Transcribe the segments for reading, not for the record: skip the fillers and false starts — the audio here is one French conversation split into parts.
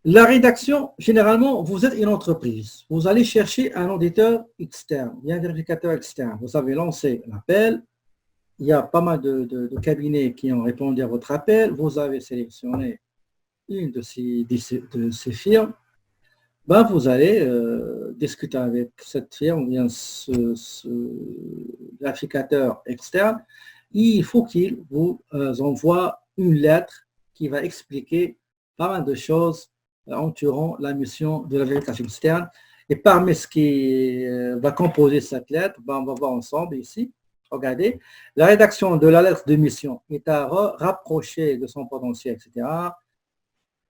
La rédaction, généralement, vous êtes une entreprise. Vous allez chercher un auditeur externe, un vérificateur externe. Vous avez lancé l'appel. Il y a pas mal de cabinets qui ont répondu à votre appel. Vous avez sélectionné une de ces firmes. Ben, vous allez discuter avec cette firme ou bien ce vérificateur externe. Il faut qu'il vous envoie une lettre qui va expliquer pas mal de choses entourant la mission de la vérification externe. Et parmi ce qui va composer cette lettre, ben, on va voir ensemble ici. Regardez, la rédaction de la lettre de mission est à rapprocher de son potentiel, etc.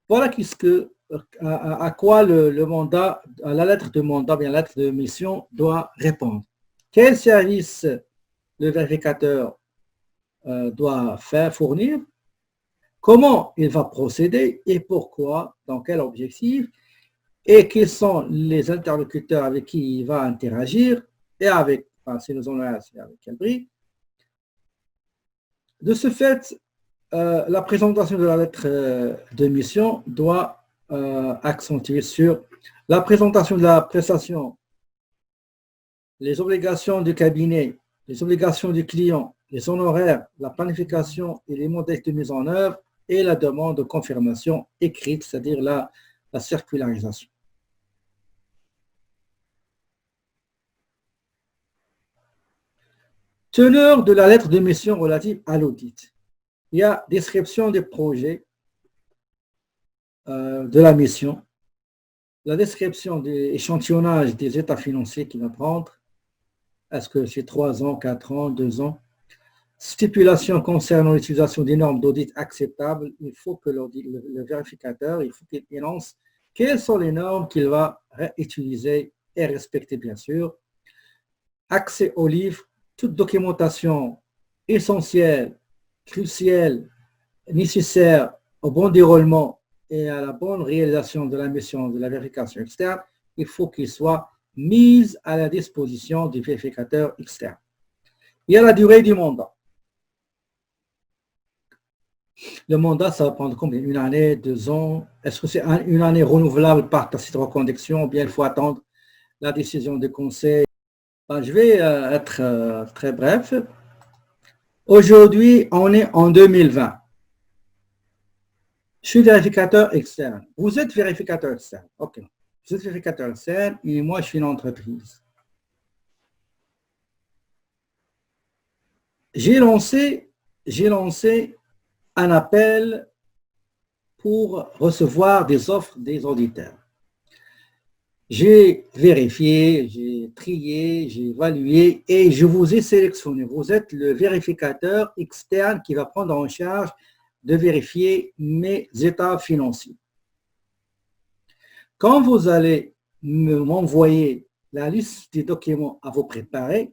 Voilà à quoi le mandat, à la lettre de mandat, bien la lettre de mission doit répondre. Quel service le vérificateur doit fournir, comment il va procéder et pourquoi, dans quel objectif, et quels sont les interlocuteurs avec qui il va interagir et avec, enfin, si nous en avons, c'est avec quel prix. De ce fait, la présentation de la lettre de mission doit accentuer sur la présentation de la prestation, les obligations du cabinet, les obligations du client, les honoraires, la planification et les modèles de mise en œuvre et la demande de confirmation écrite, c'est-à-dire la circularisation. Teneur de la lettre de mission relative à l'audit. Il y a description des projets de la mission, la description des échantillonnages des états financiers qu'il va prendre. Est-ce que c'est 3 ans, 4 ans, 2 ans? Stipulation concernant l'utilisation des normes d'audit acceptables. Il faut que le vérificateur, il faut qu'il énonce quelles sont les normes qu'il va utiliser et respecter, bien sûr. Accès aux livres, toute documentation essentielle, cruciale, nécessaire au bon déroulement et à la bonne réalisation de la mission de la vérification externe, il faut qu'il soit mise à la disposition du vérificateur externe. Il y a la durée du mandat. Le mandat, ça va prendre combien? 1 année, 2 ans? Est-ce que c'est une année renouvelable par tacite reconduction ou bien il faut attendre la décision du conseil? Ben, je vais être très bref. Aujourd'hui, on est en 2020. Je suis vérificateur externe. Vous êtes vérificateur externe. OK. Vous êtes vérificateur externe et moi, je suis une entreprise. J'ai lancé un appel pour recevoir des offres des auditeurs. J'ai vérifié, j'ai trié, j'ai évalué et je vous ai sélectionné. Vous êtes le vérificateur externe qui va prendre en charge de vérifier mes états financiers. Quand vous allez m'envoyer la liste des documents à vous préparer,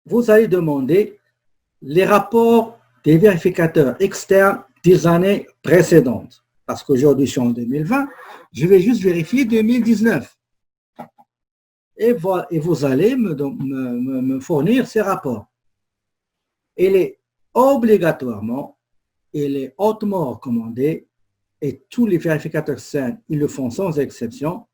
vous allez demander les rapports des vérificateurs externes des années précédentes. Parce qu'aujourd'hui, je suis en 2020, je vais juste vérifier 2019. Et vous allez me fournir ces rapports. Il est obligatoirement, il est hautement recommandé, et tous les vérificateurs externes, ils le font sans exception,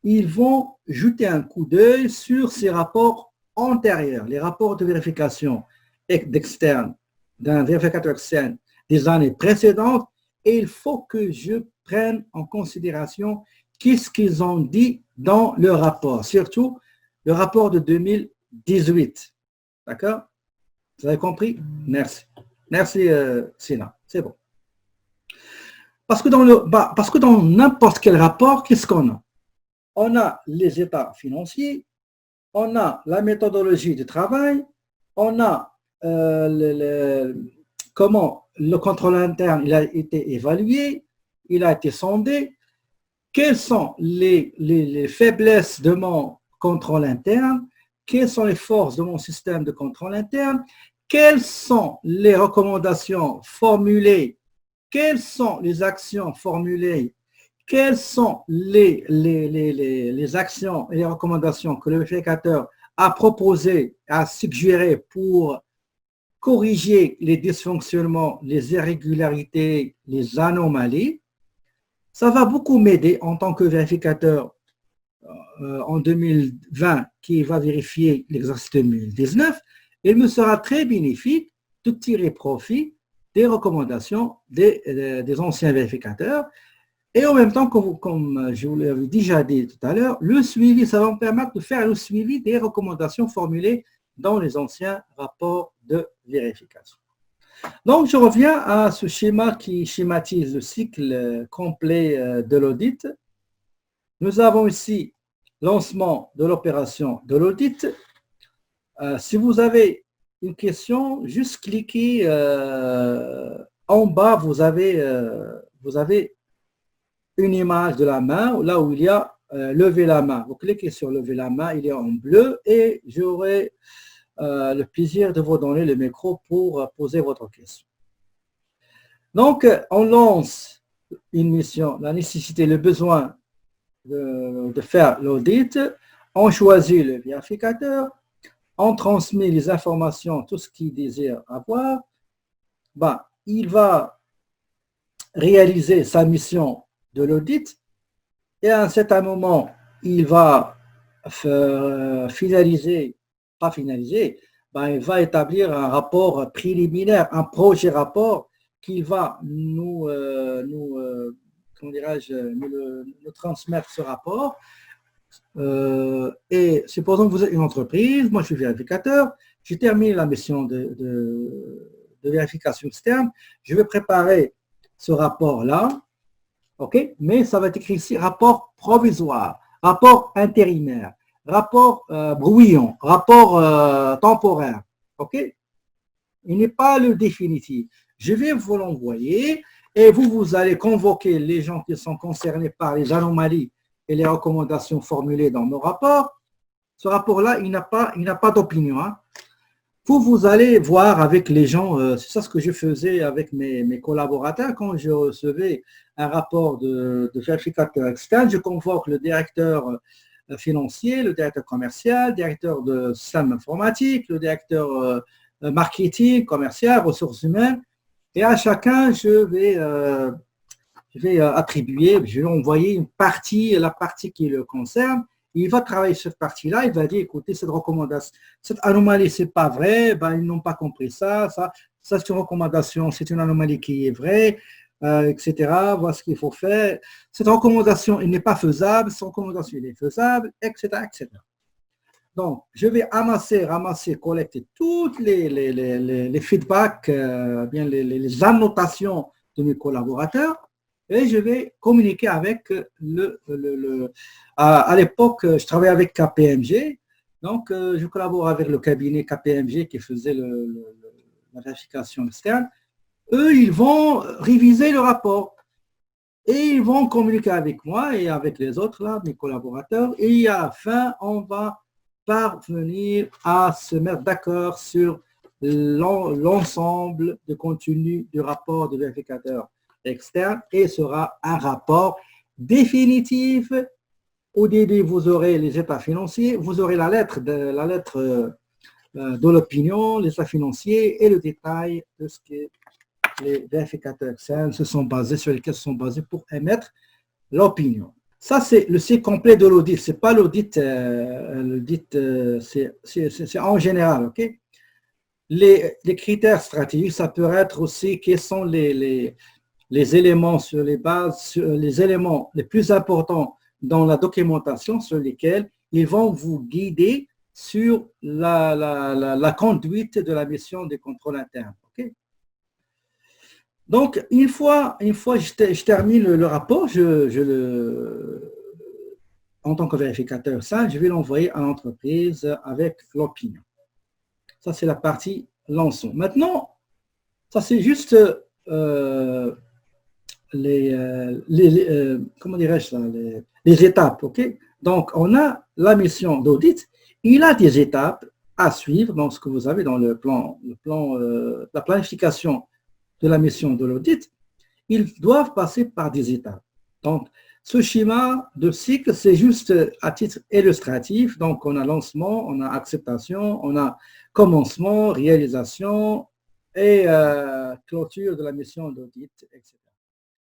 ils vont jeter un coup d'œil sur ces rapports antérieurs, les rapports de vérification d'externe, d'un vérificateur externe des années précédentes, et il faut que je prenne en considération qu'est-ce qu'ils ont dit dans le rapport, surtout le rapport de 2018. D'accord? Vous avez compris? Merci. Merci, Sina. C'est bon. Parce que dans n'importe quel rapport, qu'est-ce qu'on a? On a les états financiers, on a la méthodologie de travail, on a comment le contrôle interne il a été évalué, il a été sondé, quelles sont les faiblesses de mon contrôle interne, quelles sont les forces de mon système de contrôle interne, quelles sont les recommandations formulées, quelles sont les actions formulées, quelles sont les actions et les recommandations que le vérificateur a proposées, a suggérées pour corriger les dysfonctionnements, les irrégularités, les anomalies. Ça va beaucoup m'aider en tant que vérificateur en 2020 qui va vérifier l'exercice 2019. Il me sera très bénéfique de tirer profit des recommandations des anciens vérificateurs. Et en même temps, comme je vous l'avais déjà dit tout à l'heure, le suivi, ça va me permettre de faire le suivi des recommandations formulées dans les anciens rapports de vérification. Donc, je reviens à ce schéma qui schématise le cycle complet de l'audit. Nous avons ici lancement de l'opération de l'audit. Si vous avez une question, juste cliquez en bas, vous avez une image de la main, là où il y a lever la main. Vous cliquez sur lever la main, il est en bleu et j'aurai le plaisir de vous donner le micro pour poser votre question. Donc, on lance une mission, la nécessité, le besoin de faire l'audit, on choisit le vérificateur, on transmet les informations, tout ce qu'il désire avoir, il va réaliser sa mission de l'audit et à un certain moment, il va finaliser, pas finaliser, il va établir un rapport préliminaire, un projet rapport qu'il va nous transmettre ce rapport. Et supposons que vous êtes une entreprise, moi je suis vérificateur, j'ai terminé la mission de vérification externe, je vais préparer ce rapport-là, ok, mais ça va être écrit ici rapport provisoire, rapport intérimaire, rapport brouillon, rapport temporaire, ok. Il n'est pas le définitif. Je vais vous l'envoyer et vous allez convoquer les gens qui sont concernés par les anomalies et les recommandations formulées dans nos rapports. Ce rapport-là, il n'a pas d'opinion. Hein. Vous allez voir avec les gens, c'est ça ce que je faisais avec mes collaborateurs quand je recevais un rapport de vérificateur externe, je convoque le directeur financier, le directeur commercial, le directeur de système informatique, le directeur marketing, commercial, ressources humaines, et à chacun, je vais attribuer, je vais envoyer une partie, la partie qui le concerne. Il va travailler sur cette partie-là, il va dire, écoutez, cette recommandation, cette anomalie, c'est pas vrai, ils n'ont pas compris ça, c'est une recommandation, c'est une anomalie qui est vraie, etc. Voilà ce qu'il faut faire. Cette recommandation, elle n'est pas faisable, cette recommandation, elle est faisable, etc., etc. Donc, je vais ramasser, collecter toutes les feedbacks, bien les annotations de mes collaborateurs et je vais communiquer avec à l'époque, je travaillais avec KPMG, donc je collabore avec le cabinet KPMG qui faisait la vérification externe. Eux, ils vont réviser le rapport et ils vont communiquer avec moi et avec les autres, là, mes collaborateurs, et à la fin, on va parvenir à se mettre d'accord sur l'ensemble de contenu du rapport de vérificateur externe et sera un rapport définitif. Au début, vous aurez les états financiers, vous aurez la lettre de l'opinion, les états financiers et le détail de ce que les vérificateurs externes sur lesquels se sont basés pour émettre l'opinion. Ça, c'est le cycle complet de l'audit. Ce n'est pas l'audit, c'est en général. Okay? Les critères stratégiques, ça peut être aussi quels sont les éléments sur les bases, les éléments les plus importants dans la documentation sur lesquels ils vont vous guider sur la conduite de la mission de contrôle interne. Okay? Donc, une fois je termine le rapport, en tant que vérificateur, je vais l'envoyer à l'entreprise avec l'opinion. Ça, c'est la partie lançon. Maintenant, ça, c'est juste comment dirais-je, les étapes. Okay? Donc, on a la mission d'audit. Il a des étapes à suivre dans ce que vous avez dans la planification de la mission de l'audit, ils doivent passer par des étapes. Donc, ce schéma de cycle, c'est juste à titre illustratif. Donc, on a lancement, on a acceptation, on a commencement, réalisation et clôture de la mission d'audit, etc.